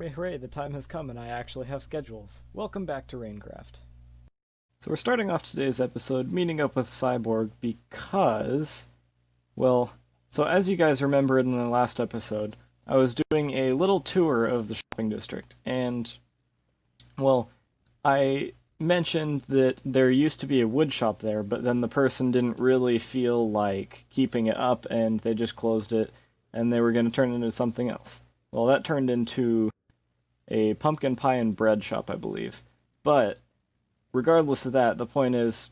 Hooray, hooray, the time has come and I actually have schedules. Welcome back to Raincraft. So we're starting off today's episode meeting up with Cyborg because, well, so as you guys remember in the last episode, I was doing a little tour of the shopping district, and, well, I mentioned that there used to be a wood shop there, but then the person didn't really feel like keeping it up and they just closed it and they were going to turn it into something else. Well, that turned into a pumpkin pie and bread shop, I believe. But regardless of that, the point is,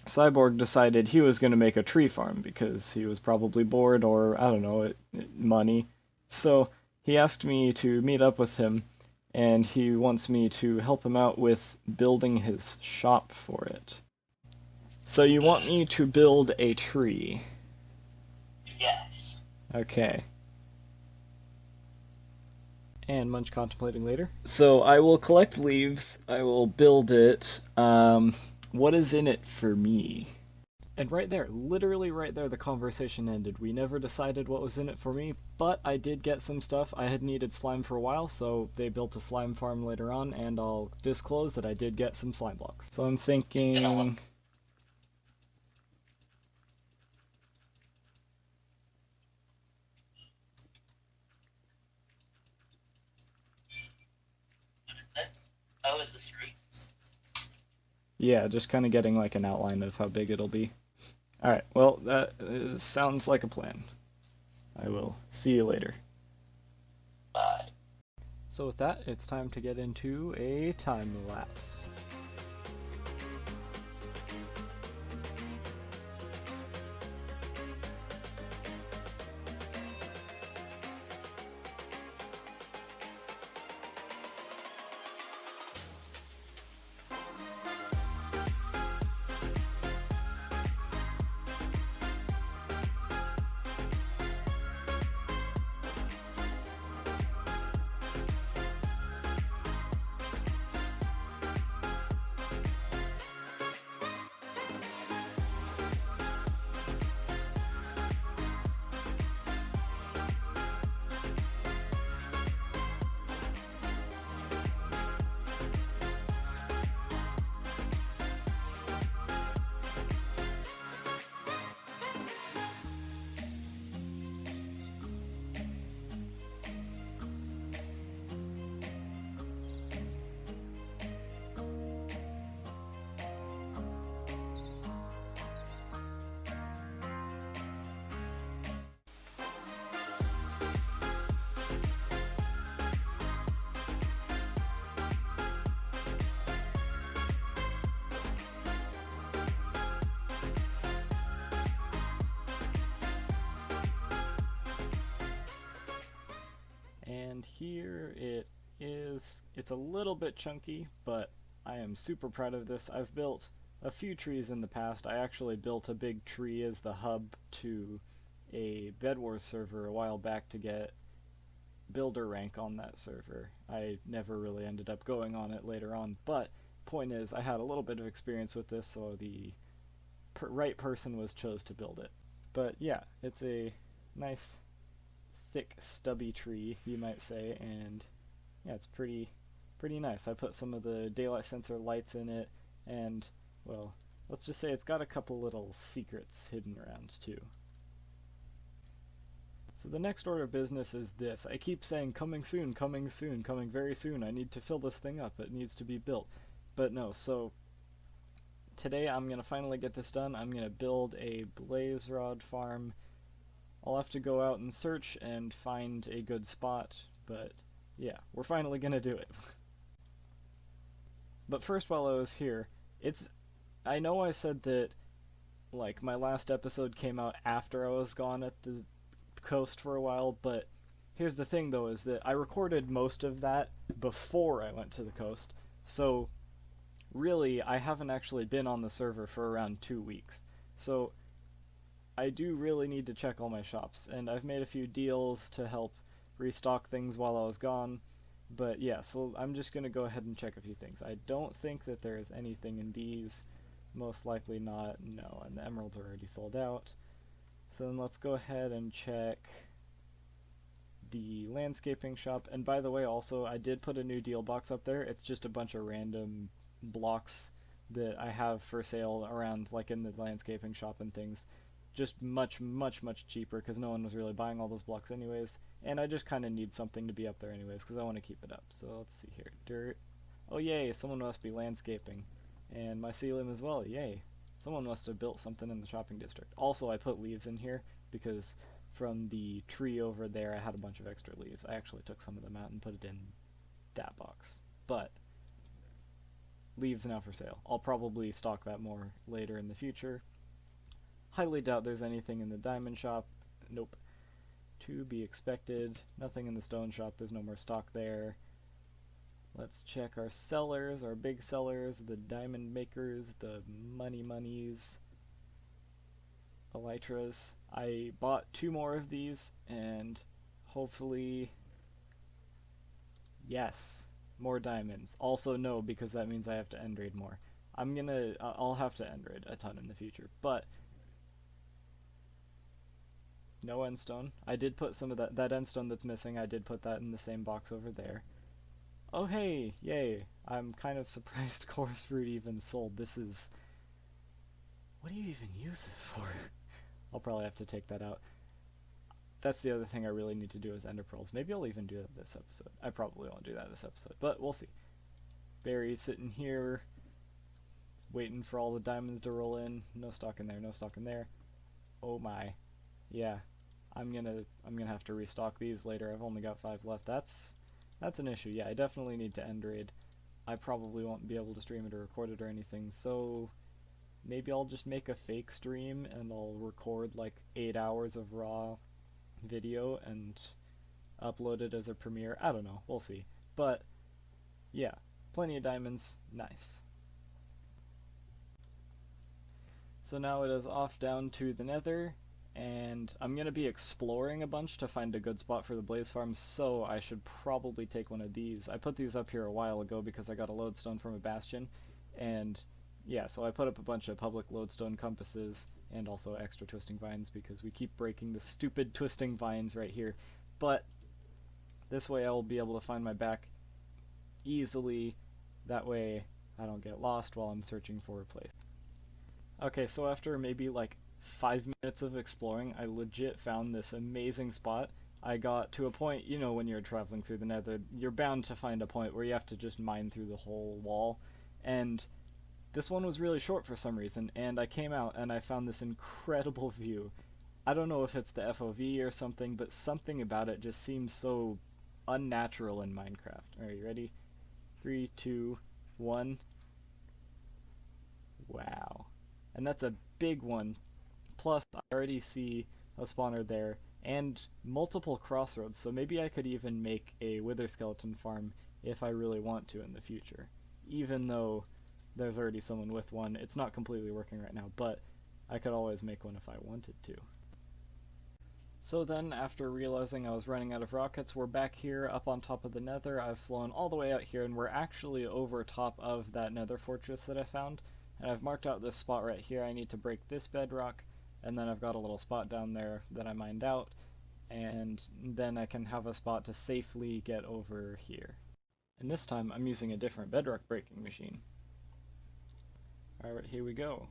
Cyborg decided he was going to make a tree farm because he was probably bored or, I don't know, money. So he asked me to meet up with him, and he wants me to help him out with building his shop for it. So you want me to build a tree? Yes. Okay. And Munch contemplating later. So I will collect leaves, I will build it. What is in it for me? And right there, literally right there, the conversation ended. We never decided what was in it for me, but I did get some stuff. I had needed slime for a while, so they built a slime farm later on, and I'll disclose that I did get some slime blocks. So I'm thinking... Oh, is this roots? Yeah, just kind of getting like an outline of how big it'll be. Alright, well, that sounds like a plan. I will see you later. Bye. So with that, it's time to get into a time lapse. And here it is. It's a little bit chunky, but I am super proud of this. I've built a few trees in the past. I actually built a big tree as the hub to a Bed Wars server a while back to get builder rank on that server. I never really ended up going on it later on, but point is I had a little bit of experience with this, so the right person was chose to build it. But yeah, it's a nice thick stubby tree, you might say, and yeah, it's pretty nice. I put some of the daylight sensor lights in it, and well, let's just say it's got a couple little secrets hidden around too. So the next order of business is this. I keep saying coming soon, coming soon, coming very soon. I need to fill this thing up. It needs to be built. But no, so today I'm going to finally get this done. I'm going to build a blaze rod farm. I'll have to go out and search and find a good spot, but yeah, we're finally gonna do it. But first, while I was here, I know I said that, like, my last episode came out after I was gone at the coast for a while, but here's the thing, though, is that I recorded most of that before I went to the coast, so really, I haven't actually been on the server for around 2 weeks. So I do really need to check all my shops, and I've made a few deals to help restock things while I was gone, but yeah, so I'm just going to go ahead and check a few things. I don't think that there is anything in these, most likely not, no, and the emeralds are already sold out. So then let's go ahead and check the landscaping shop. And by the way, also, I did put a new deal box up there. It's just a bunch of random blocks that I have for sale around, like in the landscaping shop and things. Just much cheaper because no one was really buying all those blocks anyways. And I just kind of need something to be up there anyways because I want to keep it up. So let's see here. Dirt. Oh, yay, someone must be landscaping. And mycelium as well, yay. Someone must have built something in the shopping district. Also, I put leaves in here because from the tree over there I had a bunch of extra leaves. I actually took some of them out and put it in that box. But leaves now for sale. I'll probably stock that more later in the future. Highly doubt there's anything in the diamond shop. Nope. To be expected. Nothing in the stone shop. There's no more stock there. Let's check our sellers, our big sellers, the diamond makers, the monies, elytras. I bought 2 more of these, and hopefully, yes, more diamonds. Also no, because that means I have to end raid more. I'll have to end raid a ton in the future, but no endstone. I did put some of that endstone that's missing, I did put that in the same box over there. Oh hey, yay. I'm kind of surprised coarse fruit even sold. This is... What do you even use this for? I'll probably have to take that out. That's the other thing I really need to do is ender pearls. Maybe I'll even do that this episode. I probably won't do that this episode, but we'll see. Barry sitting here, waiting for all the diamonds to roll in. No stock in there, no stock in there. Oh my. Yeah. I'm gonna have to restock these later. I've only got 5 left. That's an issue. Yeah, I definitely need to end raid. I probably won't be able to stream it or record it or anything, so maybe I'll just make a fake stream and I'll record like 8 hours of raw video and upload it as a premiere. I don't know. We'll see. But yeah, plenty of diamonds. Nice. So now it is off down to the nether, and I'm going to be exploring a bunch to find a good spot for the blaze farm, so I should probably take one of these. I put these up here a while ago because I got a lodestone from a bastion, and yeah, so I put up a bunch of public lodestone compasses and also extra twisting vines because we keep breaking the stupid twisting vines right here. But this way I will be able to find my back easily. That way I don't get lost while I'm searching for a place. Okay, so after maybe like 5 minutes of exploring, I legit found this amazing spot. I got to a point, you know, when you're traveling through the nether, you're bound to find a point where you have to just mine through the whole wall. And this one was really short for some reason, and I came out and I found this incredible view. I don't know if it's the FOV or something, but something about it just seems so unnatural in Minecraft. Are you ready? 3, 2, 1. Wow. And that's a big one. Plus, I already see a spawner there, and multiple crossroads, so maybe I could even make a wither skeleton farm if I really want to in the future. Even though there's already someone with one, it's not completely working right now, but I could always make one if I wanted to. So then, after realizing I was running out of rockets, we're back here up on top of the nether. I've flown all the way out here, and we're actually over top of that nether fortress that I found. And I've marked out this spot right here. I need to break this bedrock, and then I've got a little spot down there that I mined out, and then I can have a spot to safely get over here. And this time I'm using a different bedrock breaking machine. Alright, here we go.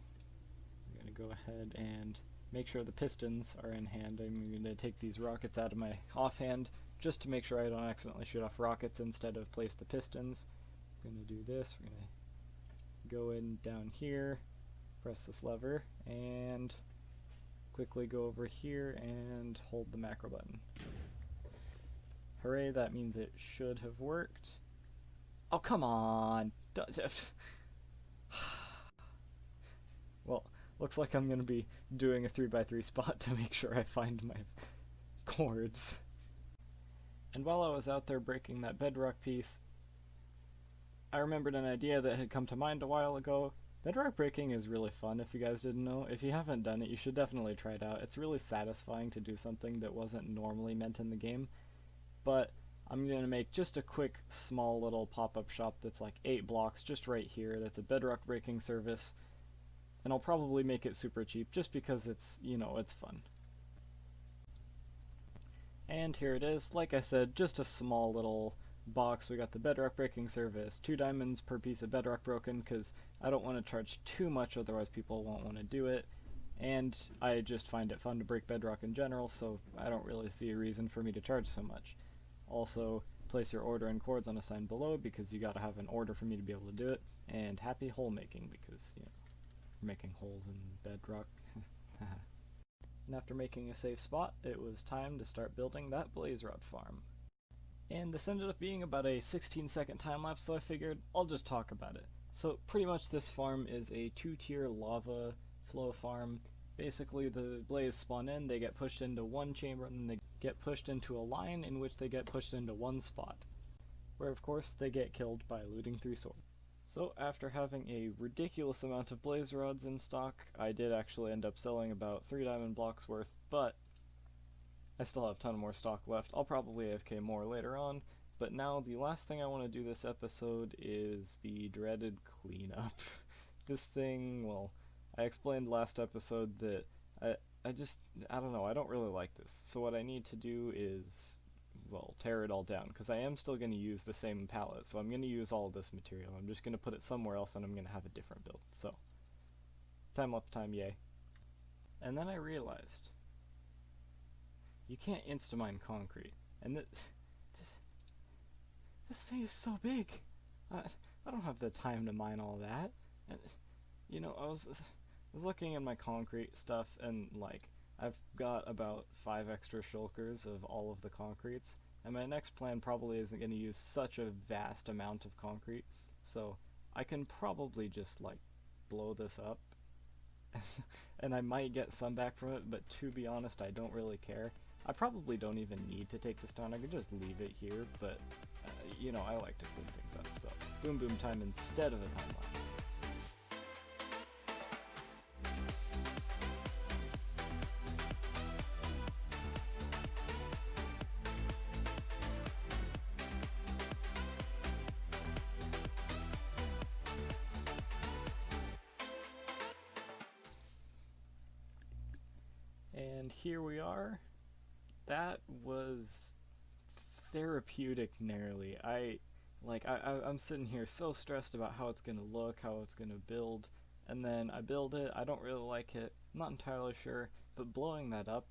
I'm going to go ahead and make sure the pistons are in hand. I'm going to take these rockets out of my offhand just to make sure I don't accidentally shoot off rockets instead of place the pistons. I'm going to do this. We're going to go in down here, press this lever, and quickly go over here and hold the macro button. Hooray, that means it should have worked. Oh, come on! Well, looks like I'm going to be doing a 3x3 spot to make sure I find my cords. And while I was out there breaking that bedrock piece, I remembered an idea that had come to mind a while ago. Bedrock breaking is really fun, if you guys didn't know. If you haven't done it, you should definitely try it out. It's really satisfying to do something that wasn't normally meant in the game. But I'm going to make just a quick, small little pop-up shop that's like 8 blocks just right here. That's a bedrock breaking service. And I'll probably make it super cheap just because it's, you know, it's fun. And here it is, like I said, just a small little box. We got the bedrock breaking service, 2 diamonds per piece of bedrock broken, because I don't want to charge too much, otherwise people won't want to do it. And I just find it fun to break bedrock in general, so I don't really see a reason for me to charge so much. Also, place your order and coords on a sign below, because you gotta have an order for me to be able to do it. And happy hole making, because, you know, we're making holes in bedrock. And after making a safe spot, it was time to start building that blaze rod farm. And this ended up being about a 16-second time lapse, so I figured I'll just talk about it. So pretty much this farm is a 2-tier lava flow farm. Basically the blaze spawn in, they get pushed into one chamber, and then they get pushed into a line in which they get pushed into one spot, where of course they get killed by looting 3 swords. So after having a ridiculous amount of blaze rods in stock, I did actually end up selling about 3 diamond blocks worth, but I still have a ton more stock left. I'll probably AFK more later on, but now the last thing I want to do this episode is the dreaded cleanup. This thing, well, I explained last episode that I just, I don't know, I don't really like this. So what I need to do is, well, tear it all down, because I am still going to use the same palette, so I'm going to use all of this material. I'm just going to put it somewhere else, and I'm going to have a different build. So, time-lapse time, yay. And then I realized, you can't insta-mine concrete, and this thing is so big. I don't have the time to mine all that. And, you know, I was looking at my concrete stuff, and, like, I've got about 5 extra shulkers of all of the concretes, and my next plan probably isn't going to use such a vast amount of concrete, so I can probably just, like, blow this up, and I might get some back from it, but to be honest, I don't really care. I probably don't even need to take this down, I could just leave it here, but, you know, I like to clean things up, so boom boom time instead of a time lapse. And here we are. That was therapeutic nearly. I'm sitting here so stressed about how it's gonna look, how it's gonna build, and then I build it, I don't really like it, I'm not entirely sure, but blowing that up,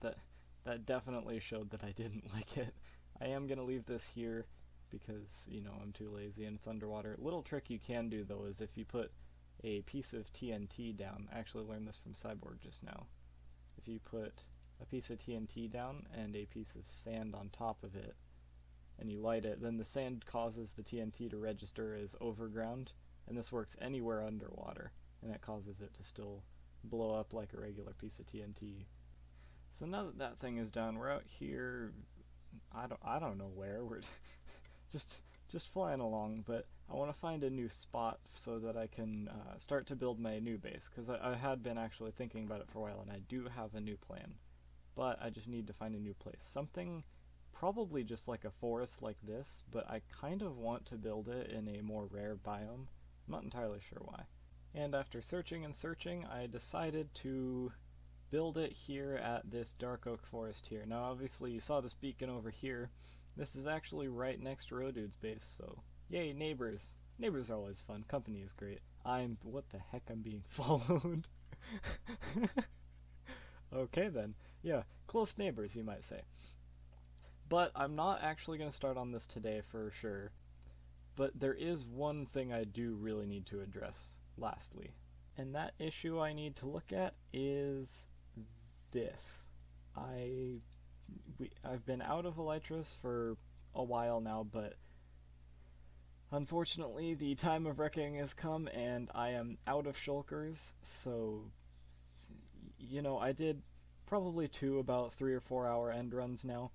that definitely showed that I didn't like it. I am gonna leave this here because, you know, I'm too lazy and it's underwater. Little trick you can do though is if you put a piece of TNT down, I actually learned this from Cyborg just now. If you put a piece of TNT down and a piece of sand on top of it, and you light it, then the sand causes the TNT to register as overground, and this works anywhere underwater, and it causes it to still blow up like a regular piece of TNT. So now that that thing is down, we're out here, I don't know where, we're just flying along, but I want to find a new spot so that I can start to build my new base, because I had been actually thinking about it for a while, and I do have a new plan. But I just need to find a new place. Something probably just like a forest like this, but I kind of want to build it in a more rare biome. I'm not entirely sure why. And after searching and searching, I decided to build it here at this dark oak forest here. Now obviously you saw this beacon over here. This is actually right next to Rodude's base, so yay, neighbors. Neighbors are always fun. Company is great. What the heck, I'm being followed. Okay then. Yeah, close neighbors, you might say. But I'm not actually going to start on this today for sure. But there is one thing I do really need to address, lastly. And that issue I need to look at is this. I've been out of Elytras for a while now, but unfortunately the time of reckoning has come and I am out of shulkers, so, you know, I did probably 2 about 3 or 4 hour end runs now.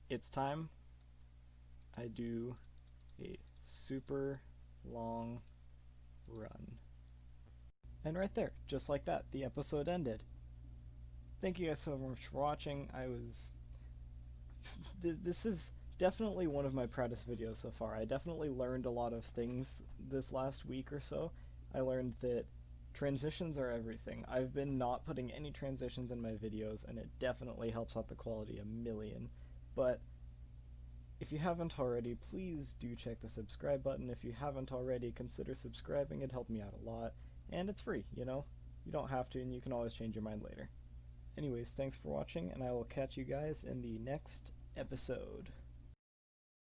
It's time I do a super long run. And right there, just like that, the episode ended. Thank you guys so much for watching. This is definitely one of my proudest videos so far. I definitely learned a lot of things this last week or so. I learned that Transitions are everything. I've been not putting any transitions in my videos, and it definitely helps out the quality a million. But if you haven't already, please do check the subscribe button. If you haven't already, consider subscribing. It'd help me out a lot. And it's free, you know? You don't have to, and you can always change your mind later. Anyways, thanks for watching, and I will catch you guys in the next episode.